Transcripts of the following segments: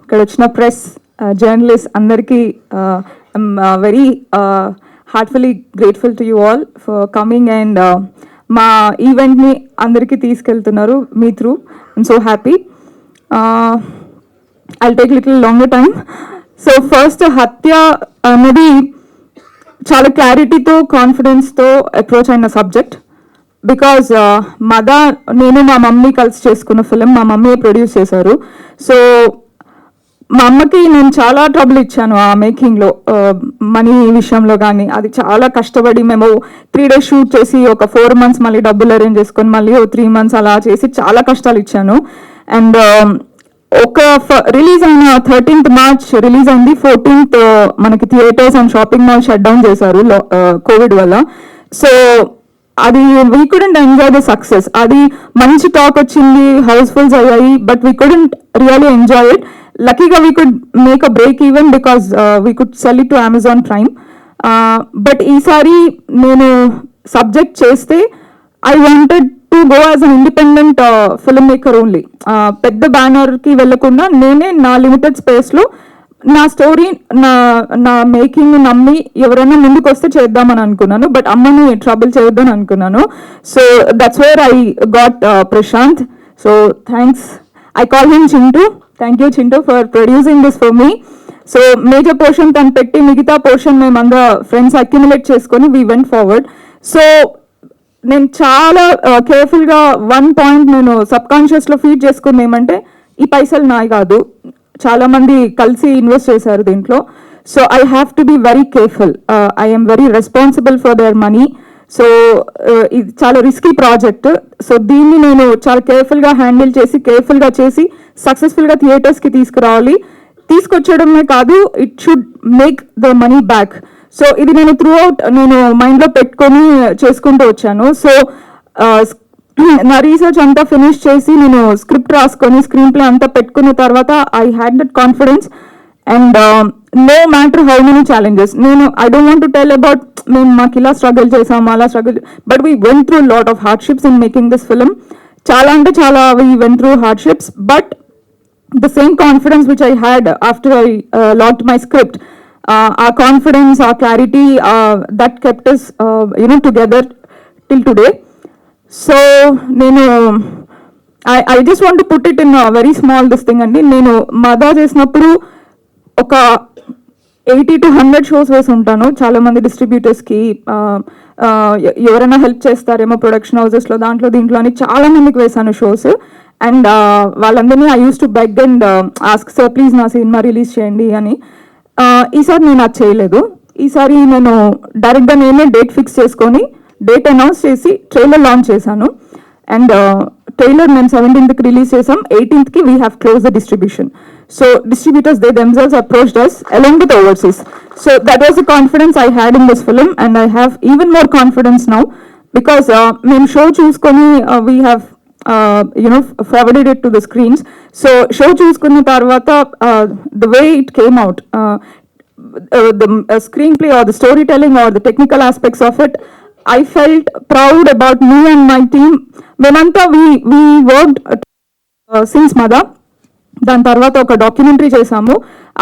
ఇక్కడ వచ్చిన press journalist అందరికీ I'm very heartfully grateful to you all for coming and మా ఈవెంట్ని అందరికీ తీసుకెళ్తున్నారు me through. I'm so happy. I'll take a little longer time. So first, హత్య అనేది చాలా క్లారిటీతో కాన్ఫిడెన్స్తో అప్రోచ్ అయిన సబ్జెక్ట్. బికాజ్ నేను మా మమ్మీ కలిసి చేసుకున్న ఫిలిం, మా మమ్మీ ప్రొడ్యూస్ చేశారు. సో మా అమ్మకి నేను చాలా ట్రబుల్ ఇచ్చాను ఆ మేకింగ్లో, మనీ విషయంలో కానీ. అది చాలా కష్టపడి మేము 3 days షూట్ చేసి ఒక 4 months మళ్ళీ డబ్బులు అరేంజ్ చేసుకొని మళ్ళీ 3 months అలా చేసి చాలా కష్టాలు ఇచ్చాను. అండ్ ఒక రిలీజ్ అయిన 13th March రిలీజ్ అయింది. 14th మనకి theatres and shopping mall shut down చేశారు కోవిడ్ వల్ల. సో అది we couldn't enjoy the success. అది మంచి టాక్ వచ్చింది, హౌస్ఫుల్స్ అయ్యాయి, but we couldn't really enjoy it. లక్కీగా we could make a break even because we could sell it to Amazon Prime. But ఈసారి నేను సబ్జెక్ట్ చేస్తే I wanted to go as an independent film maker only. పెద్ద బ్యానర్కి వెళ్ళకుండా నేనే నా limited స్పేస్లో నా స్టోరీ, నా మేకింగ్ నమ్మి ఎవరైనా ముందుకు వస్తే చేద్దామని అనుకున్నాను. బట్ అమ్మని ట్రబుల్ చేయొద్దని అనుకున్నాను. So that's where I got Prashant. So thanks. I call him Chintu. Thank you Chintu for producing this for me. So major portion తను పెట్టి మిగతా పోర్షన్ మేమందరూ ఫ్రెండ్స్ అక్యుములేట్ చేసుకొని వీ వెంట్ ఫార్వర్డ్. సో నేను చాలా కేర్ఫుల్గా 1 point నేను సబ్కాన్షియస్లో ఫీడ్ చేసుకుంది ఏమంటే, ఈ పైసలు నాయి కాదు, చాలా మంది కలిసి ఇన్వెస్ట్ చేశారు దీంట్లో. So I have to be very careful. I M very responsible for their money. So ఇది చాలా రిస్కీ ప్రాజెక్ట్. సో దీన్ని నేను చాలా కేర్ఫుల్గా హ్యాండిల్ చేసి, కేర్ఫుల్గా చేసి సక్సెస్ఫుల్గా థియేటర్స్కి తీసుకురావాలి. తీసుకొచ్చడమే కాదు, it should make the money back. So ఇది నేను త్రూ అవుట్ నేను మైండ్లో పెట్టుకొని చేసుకుంటూ వచ్చాను. సో నా రీసెర్చ్ అంతా ఫినిష్ చేసి నేను స్క్రిప్ట్ రాసుకొని స్క్రీన్ ప్లే అంతా పెట్టుకున్న తర్వాత I had that confidence. And no matter how many challenges, నేను I don't want to tell about మేము మాకు ఇలా స్ట్రగుల్ చేసాము అలా struggle, but we went through lot of hardships in making this film. చాలా అంటే చాలా we went through hardships, but the same confidence which I had after I logged my script, our confidence, our clarity, that kept us together till today. So I just want to put it in a very small this thing andi. Nenu mada chesinappudu oka 80 to 100 shows వేసి ఉంటాను. చాలా మంది డిస్ట్రిబ్యూటర్స్కి ఎవరైనా help చేస్తారేమో production హౌసెస్లో, దాంట్లో దీంట్లో అని చాలా మందికి వేసాను షోస్. అండ్ వాళ్ళందరినీ I use to beg and ask, sir please నా సినిమా రిలీజ్ చేయండి అని. ఈసారి నేను అది చేయలేదు. ఈసారి నేను డైరెక్ట్గా నేనే డేట్ ఫిక్స్ చేసుకొని డేట్ అనౌన్స్ చేసి ట్రైలర్ లాంచ్ చేశాను. అండ్ ట్రైలర్ మేము 17th రిలీజ్ చేసాం. 18th we have close the distribution. So distributors, they themselves approached us along with overseas. So that was the confidence I had in this film, and I have even more confidence now because when show chooskoni we have forwarded it to the screens. So show chooskoni tarvata the way it came out, the screenplay or the storytelling or the technical aspects of it, I felt proud about me and my team. Memanta we worked since Mada. దాని తర్వాత ఒక documentary చేసాము,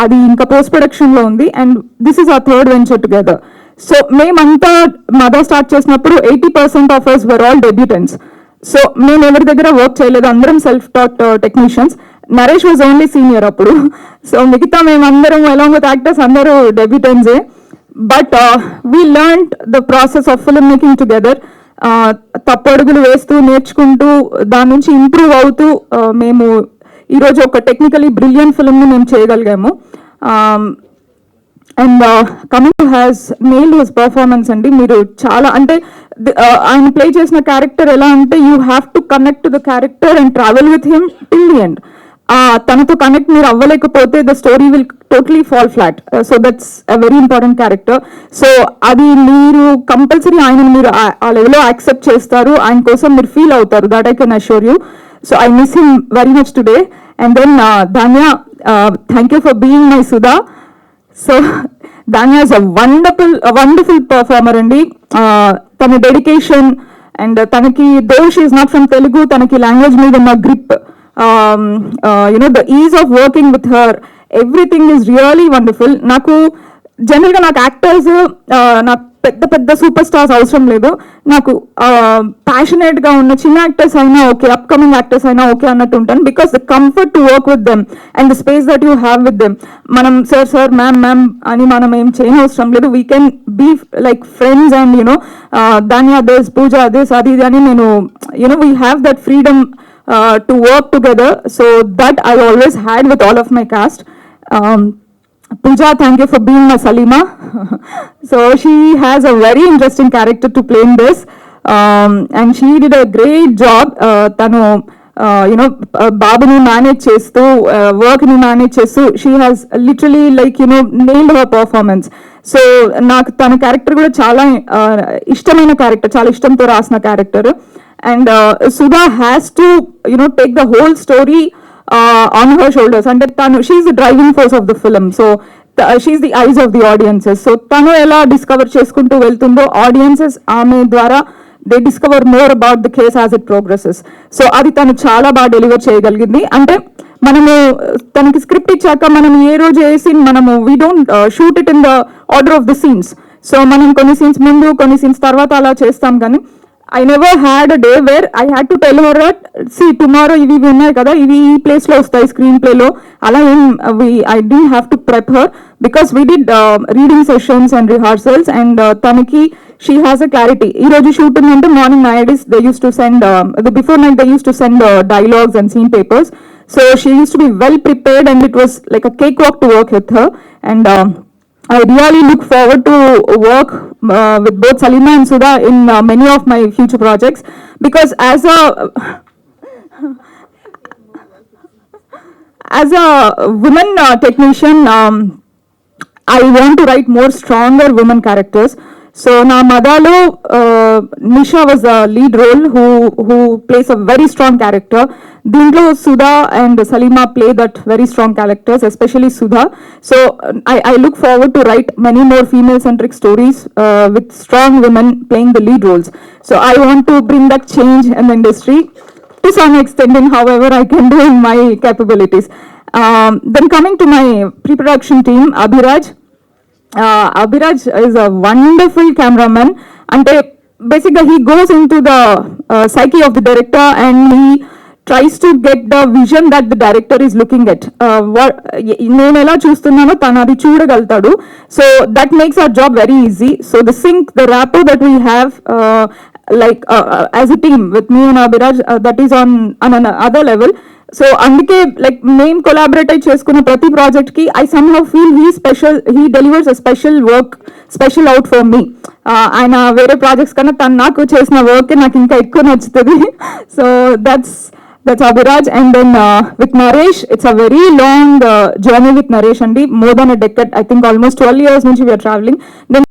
అది ఇంకా post ప్రొడక్షన్లో ఉంది. And this is our 3rd venture together. So మేమంతా mother start చేసినప్పుడు 80% of us were all debutants. So మేము ఎవరి దగ్గర వర్క్ చేయలేదు, అందరం self taught technicians. Naresh was only senior అప్పుడు. సో మిగతా మేమందరం అలాంగ్ విత్ యాక్టర్స్ అందరూ డెబ్యూటెంట్సే. But we learned the process of film making together. తప్పడుగులు వేస్తూ నేర్చుకుంటూ దాని నుంచి ఇంప్రూవ్ అవుతూ మేము ఈరోజు ఒక టెక్నికలీ బ్రిలియంట్ ఫిల్మ్ని మేము చేయగలిగాము. And coming to has nailed his performance అండి. మీరు చాలా అంటే ఆయన ప్లే చేసిన క్యారెక్టర్ ఎలా అంటే you have to connect to the character and travel with him till the end. తనతో కనెక్ట్ మీరు అవ్వలేకపోతే the story will totally fall flat. So that's a very important character. So అది మీరు కంపల్సరీ ఆయనను మీరు ఆ లెవెల్లో యాక్సెప్ట్ చేస్తారు, ఆయన కోసం మీరు ఫీల్ అవుతారు. That I can assure you. So I miss him very much today. And then Dhanya, thank you for being my Sudha. So Dhanya is a wonderful performer andi. Tana dedication and tanaki, though she is not from Telugu, tanaki language meeda na grip the ease of working with her, everything is really wonderful. నాకు జనరల్గా నాకు actors నాకు పెద్ద పెద్ద super stars అవసరం లేదు. నాకు ప్యాషనేట్గా ఉన్న చిన్న యాక్టర్స్ అయినా ఓకే, అప్కమింగ్ యాక్టర్స్ అయినా ఓకే అన్నట్టు ఉంటాను. Because the comfort to work with them and the space that you have with them. మనం సార్ మ్యామ్ అని మనం ఏం చేయనవసరం లేదు. We can be like friends and Dhanya this, Pooja this, అది ఇది అని నేను we have that freedom to work together. So that I always had with all of my cast. Pooja, thank you for being my Salima. So she has a very interesting character to play in this, and she did a great job. Tanu Babuni manage chestu, work ni manage chestu, she has literally nailed her performance. So నాకు తన character కూడా చాలా ఇష్టమైన character, చాలా ఇష్టంతో రాసిన character. And Sudha has to take the whole story on her shoulders, and she's the driving force of the film. So she's the eyes of the audiences. So tanu ela discover cheskuntu veltundo, audiences aame dwara they discover more about the case as it progresses. So adi tanu chaala baga deliver cheyagalindi. Ante మనము తనకి script ఇచ్చాక మనం ఏ రోజు ఏ scene మనము we don't shoot it in the order of the scenes. So మనం కొన్ని scenes ముందు కొన్ని సీన్స్ తర్వాత అలా చేస్తాం. కానీ I never had a day where I had to tell her that, see, tomorrow ఇవి ఉన్నాయి కదా, ఇవి ఈ ప్లేస్లో వస్తాయి స్క్రీన్ ప్లేలో, అలా ఏం I didn't have to prep her because we did reading sessions and rehearsals, and తనకి she has a clarity. ఈ రోజు షూటింగ్ అంటే morning nowadays they used to send the before night they used to send dialogues and scene papers. So she used to be well prepared, and it was like a cakewalk to work with her. And I really look forward to work with both Salima and Sudha in many of my future projects, because as a woman technician, I want to write more stronger women characters. So na Madalo, Nisha was the lead role who plays a very strong character. Dintlo Sudha and Salima play that very strong characters, especially Sudha. So I look forward to write many more female centric stories with strong women playing the lead roles. So I want to bring that change in the industry to some extent in however I can do in my capabilities. Then coming to my pre-production team, Abhiraj is a wonderful cameraman. Ante basically he goes into the psyche of the director, and he tries to get the vision that the director is looking at. నేను ఎలా చూస్తున్నానో తను అది చూడగలుగుతాడు. So that makes our job very easy. So the sync, the rapport that we have as a team with me and Abhiraj, that is on another level. So అందుకే like మేము collaborate చేసుకున్న ప్రతి project కి I somehow feel he delivers a special work, special out for me. ఆయన వేరే projects కన్నా తను నాకు చేసిన వర్క్ నాకు ఇంకా ఎక్కువ నచ్చుతుంది. So that's Abhiraj. And then with Naresh, it's a very long journey with Naresh అండి, more than a decade. I think almost 12 years నుంచి we are traveling. Then